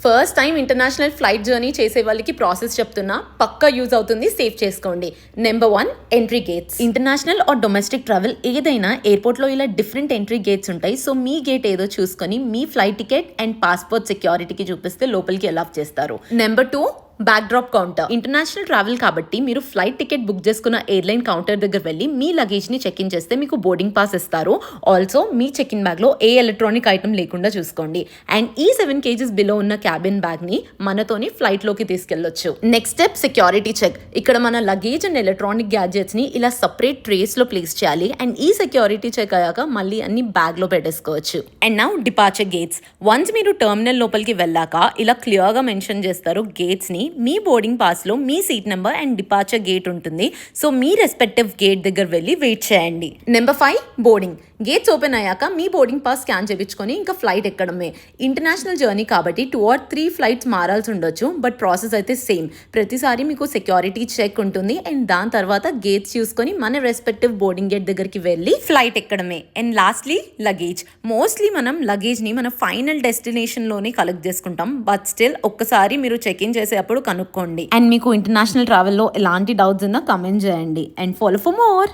First time international flight journey చేసే వాళ్ళకి process చెప్తున్నా, పక్కా యూజ్ అవుతుంది, సేవ్ చేసుకోండి. Number 1, entry gates. International are domestic travel ఏదైనా ఎయిర్పోర్ట్లో ఇలా డిఫరెంట్ ఎంట్రీ గేట్స్ ఉంటాయి. సో మీ గేట్ ఏదో చూసుకొని మీ ఫ్లైట్ టికెట్ అండ్ పాస్పోర్ట్ సెక్యూరిటీకి చూపిస్తే లోపలికి అలౌ చేస్తారు. Number 2, backdrop counter. International travel కాబట్టి మీరు ఫ్లైట్ టికెట్ బుక్ చేసుకున్న ఎయిర్లైన్ కౌంటర్ దగ్గర వెళ్ళి మీ లగేజ్ ని చెక్ ఇన్ చేస్తే మీకు బోర్డింగ్ పాస్ ఇస్తారు. ఆల్సో మీ చెక్ ఇన్ బ్యాగ్ లో ఏ ఎలక్ట్రానిక్ ఐటమ్ లేకుండా చూసుకోండి. అండ్ ఈ 7 kgs బిలో ఉన్న క్యాబిన్ బ్యాగ్ ని మనతోని ఫ్లైట్ లోకి తీసుకెళ్లొచ్చు. Next step, security check. ఇక్కడ మన లగేజ్ అండ్ ఎలక్ట్రానిక్ గ్యాడ్జెట్స్ ని ఇలా సపరేట్ ట్రేస్ లో ప్లేస్ చేయాలి. అండ్ ఈ సెక్యూరిటీ చెక్ అయ్యాక మళ్ళీ అన్ని బ్యాగ్ లో పెట్టేసుకోవచ్చు. And now departure gates. Once మీరు టర్మినల్ లోపలికి వెళ్ళాక ఇలా క్లియర్ గా మెన్షన్ చేస్తారు గేట్స్ ని. మీ బోర్డింగ్ పాస్ లో మీ seat number and departure gate ఉంటుంది. సో మీ రెస్పెక్టివ్ గేట్ దగ్గర వెళ్ళి వెయిట్ చేయండి. Number 5, boarding. గేట్స్ ఓపెన్ అయ్యాక మీ బోర్డింగ్ పాస్ స్కాన్ చేయించుకొని ఇంకా ఫ్లైట్ ఎక్కడమే. ఇంటర్నేషనల్ జర్నీ కాబట్టి 2 or 3 ఫ్లైట్స్ మారాల్సి ఉండొచ్చు, బట్ ప్రాసెస్ అయితే సేమ్. ప్రతిసారి మీకు సెక్యూరిటీ చెక్ ఉంటుంది అండ్ దాని తర్వాత గేట్స్ చూసుకొని మన రెస్పెక్టివ్ బోర్డింగ్ గేట్ దగ్గరికి వెళ్ళి ఫ్లైట్ ఎక్కడమే. And lastly luggage. మోస్ట్లీ మనం లగేజ్ ని మన ఫైనల్ డెస్టినేషన్ లోనే కలెక్ట్ చేసుకుంటాం, బట్ స్టిల్ ఒక్కసారి మీరు చెక్ ఇన్ చేసేటప్పుడు కనుక్కోండి. అండ్ మీకు ఇంటర్నేషనల్ ట్రావెల్లో ఎలాంటి డౌట్స్ ఉన్నా కమెంట్ చేయండి. And follow for more.